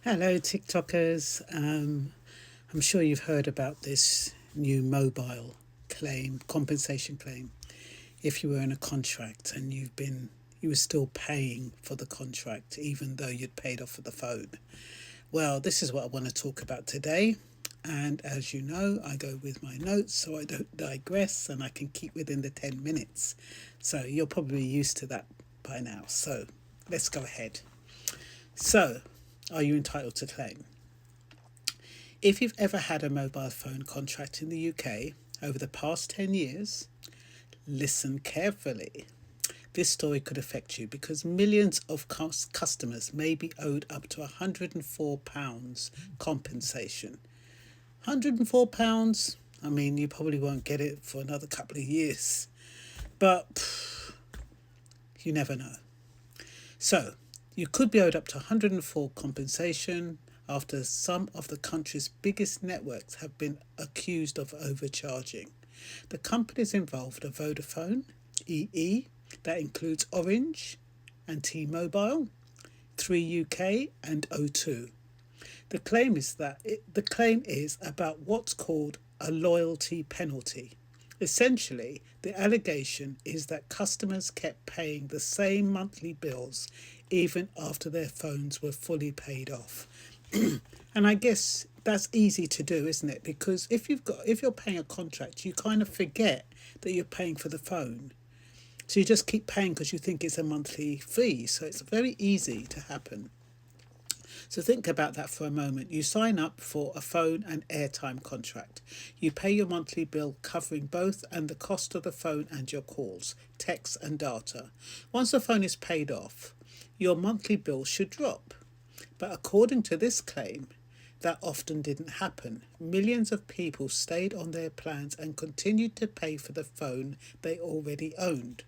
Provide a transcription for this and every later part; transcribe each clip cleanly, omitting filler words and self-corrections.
Hello, TikTokers. I'm sure you've heard about this new mobile compensation claim. If you were in a contract and you were still paying for the contract even though you'd paid off for the phone. Well, this is what I want to talk about today. And as you know, I go with my notes so I don't digress and I can keep within the 10 minutes. So you're probably used to that by now. So let's go ahead. So, are you entitled to claim? If you've ever had a mobile phone contract in the UK over the past 10 years, listen carefully. This story could affect you because millions of customers may be owed up to £104 compensation. £104? I mean, you probably won't get it for another couple of years, but you never know. So, you could be owed up to 104 compensation after some of the country's biggest networks have been accused of overcharging. The companies involved are Vodafone, EE, that includes Orange and T-Mobile, 3UK and O2. The claim is about what's called a loyalty penalty. Essentially, the allegation is that customers kept paying the same monthly bills even after their phones were fully paid off. And I guess that's easy to do, isn't it? Because if you're paying a contract, you kind of forget that you're paying for the phone. So you just keep paying because you think it's a monthly fee. So it's very easy to happen. So think about that for a moment. You sign up for a phone and airtime contract. You pay your monthly bill covering both and the cost of the phone and your calls, texts and data. Once the phone is paid off, your monthly bill should drop. But according to this claim, that often didn't happen. Millions of people stayed on their plans and continued to pay for the phone they already owned.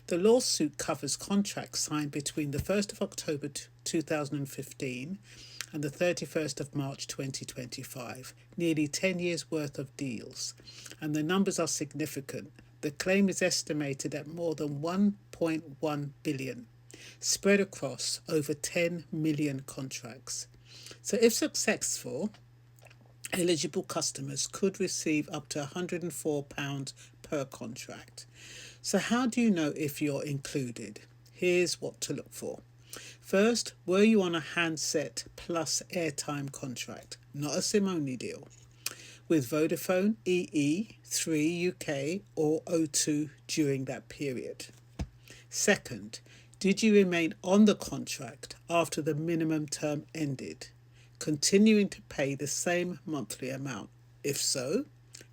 The lawsuit covers contracts signed between the 1st of October 2015 and the 31st of March 2025, nearly 10 years worth of deals. And the numbers are significant. The claim is estimated at more than 1.1 billion, spread across over 10 million contracts. So if successful, eligible customers could receive up to £104 per contract. So how do you know if you're included? Here's what to look for. First, were you on a handset plus airtime contract, not a SIM-only deal, with Vodafone, EE, 3UK or O2 during that period? Second, did you remain on the contract after the minimum term ended, continuing to pay the same monthly amount? If so,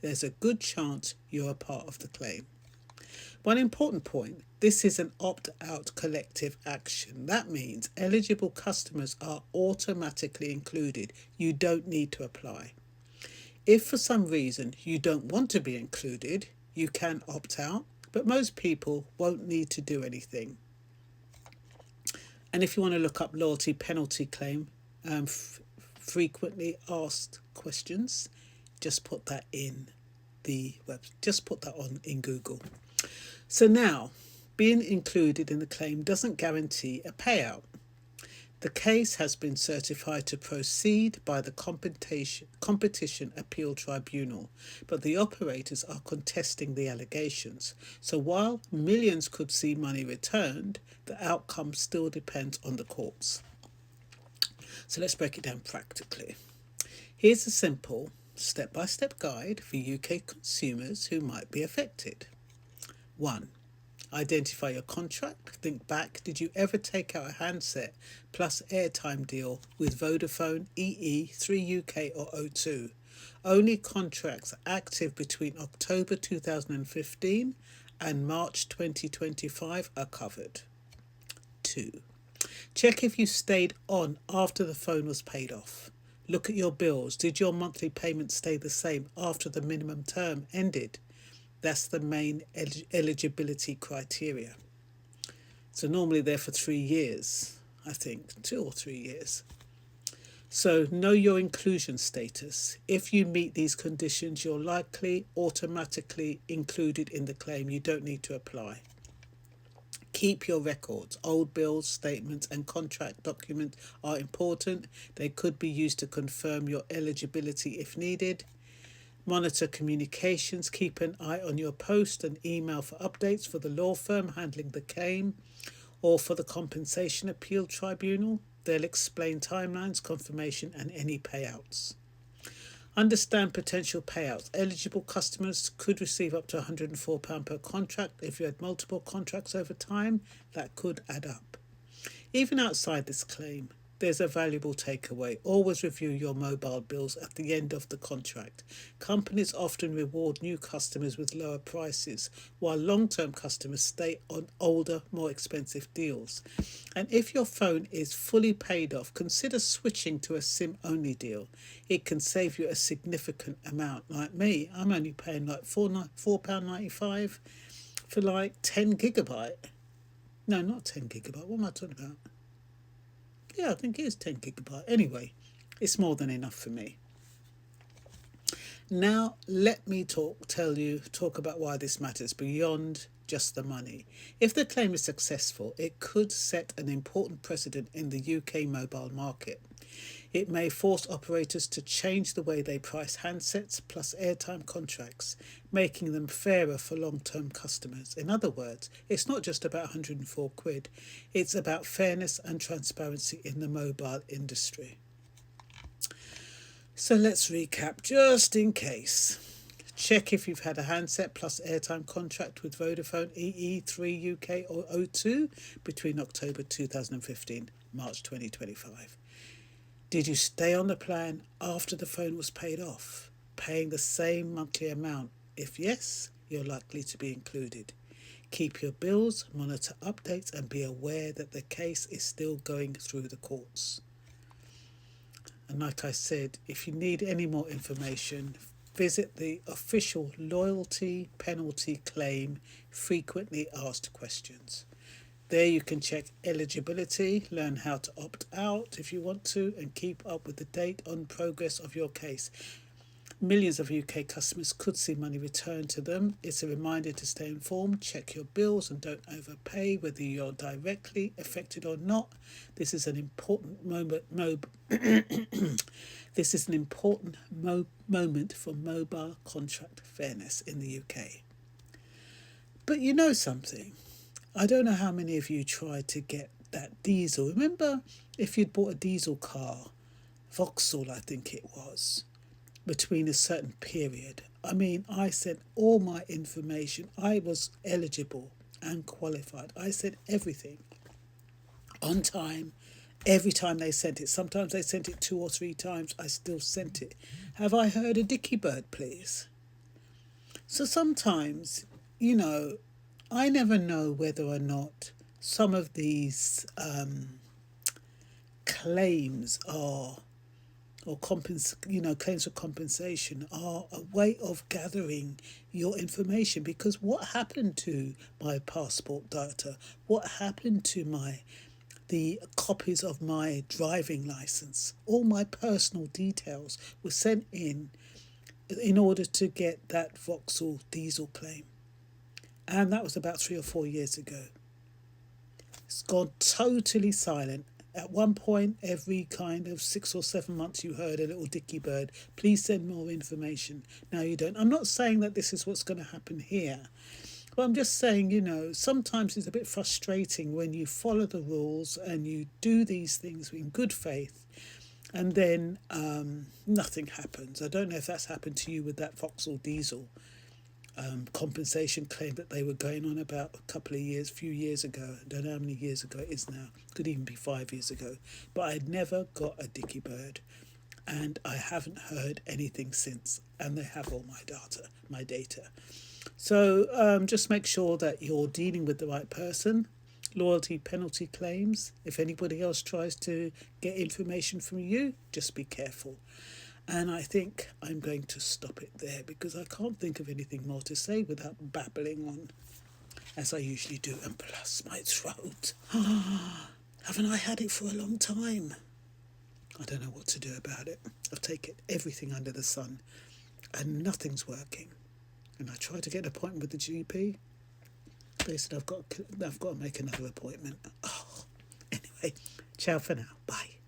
there's a good chance you're a part of the claim. One important point, this is an opt-out collective action. That means eligible customers are automatically included. You don't need to apply. If for some reason you don't want to be included, you can opt out, but most people won't need to do anything. And if you want to look up loyalty penalty claim, frequently asked questions, just put that in the web. Just put that on in Google. So now, being included in the claim doesn't guarantee a payout. The case has been certified to proceed by the Competition Appeal Tribunal, but the operators are contesting the allegations. So while millions could see money returned, the outcome still depends on the courts. So let's break it down practically. Here's a simple step-by-step guide for UK consumers who might be affected. 1. Identify your contract. Think back. Did you ever take out a handset plus airtime deal with Vodafone, EE, 3UK or O2? Only contracts active between October 2015 and March 2025 are covered. 2. Check if you stayed on after the phone was paid off. Look at your bills. Did your monthly payment stay the same after the minimum term ended? That's the main eligibility criteria. So normally they're for 3 years, I think, 2 or 3 years. So know your inclusion status. If you meet these conditions, you're likely automatically included in the claim. You don't need to apply. Keep your records. Old bills, statements, and contract documents are important. They could be used to confirm your eligibility if needed. Monitor communications. Keep an eye on your post and email for updates for the law firm handling the claim or for the Compensation Appeal Tribunal. They'll explain timelines, confirmation, and any payouts. Understand potential payouts. Eligible customers could receive up to £104 per contract. If you had multiple contracts over time, that could add up. Even outside this claim, there's a valuable takeaway. Always review your mobile bills at the end of the contract. Companies often reward new customers with lower prices, while long-term customers stay on older, more expensive deals. And if your phone is fully paid off, consider switching to a SIM-only deal. It can save you a significant amount. Like me, I'm only paying like £4.95 for like 10 gigabyte. No, not 10 gigabyte. What am I talking about? Yeah, I think it is 10 gigabyte. Anyway, it's more than enough for me. Now, let me talk about why this matters beyond just the money. If the claim is successful, it could set an important precedent in the UK mobile market. It may force operators to change the way they price handsets plus airtime contracts, making them fairer for long-term customers. In other words, it's not just about £104, it's about fairness and transparency in the mobile industry. So let's recap just in case. Check if you've had a handset plus airtime contract with Vodafone, EE, 3 UK or O2 between October 2015, March 2025. Did you stay on the plan after the phone was paid off, paying the same monthly amount? If yes, you're likely to be included. Keep your bills, monitor updates, and be aware that the case is still going through the courts. And like I said, if you need any more information, visit the official Loyalty Penalty Claim Frequently Asked Questions. There you can check eligibility, learn how to opt out if you want to, and keep up with the date on progress of your case. Millions of UK customers could see money returned to them. It's a reminder to stay informed, check your bills, and don't overpay, whether you're directly affected or not. This is an important moment for mobile contract fairness in the UK. But you know something? I don't know how many of you tried to get that diesel. Remember, if you'd bought a diesel car, Vauxhall I think it was, between a certain period. I mean, I sent all my information. I was eligible and qualified. I sent everything on time, every time they sent it. Sometimes they sent it 2 or 3 times. I still sent it. Have I heard a dicky bird, please? So sometimes, I never know whether or not some of these claims are, or claims for compensation are a way of gathering your information. Because what happened to my passport data? What happened to the copies of my driving license? All my personal details were sent in order to get that Vauxhall diesel claim. And that was about 3 or 4 years ago. It's gone totally silent. At one point, every kind of 6 or 7 months, you heard a little dicky bird, please send more information. Now you don't. I'm not saying that this is what's going to happen here. But I'm just saying, sometimes it's a bit frustrating when you follow the rules and you do these things in good faith and then nothing happens. I don't know if that's happened to you with that Vauxhall diesel compensation claim that they were going on about few years ago. I don't know how many years ago it is now. Could even be 5 years ago. But I'd never got a dicky bird, and I haven't heard anything since. And they have all my data. So just make sure that you're dealing with the right person. Loyalty penalty claims. If anybody else tries to get information from you, just be careful. And I think I'm going to stop it there because I can't think of anything more to say without babbling on, as I usually do. And plus my throat. Haven't I had it for a long time? I don't know what to do about it. I've taken everything under the sun and nothing's working. And I tried to get an appointment with the GP. office and I've got to make another appointment. Oh, anyway, ciao for now. Bye.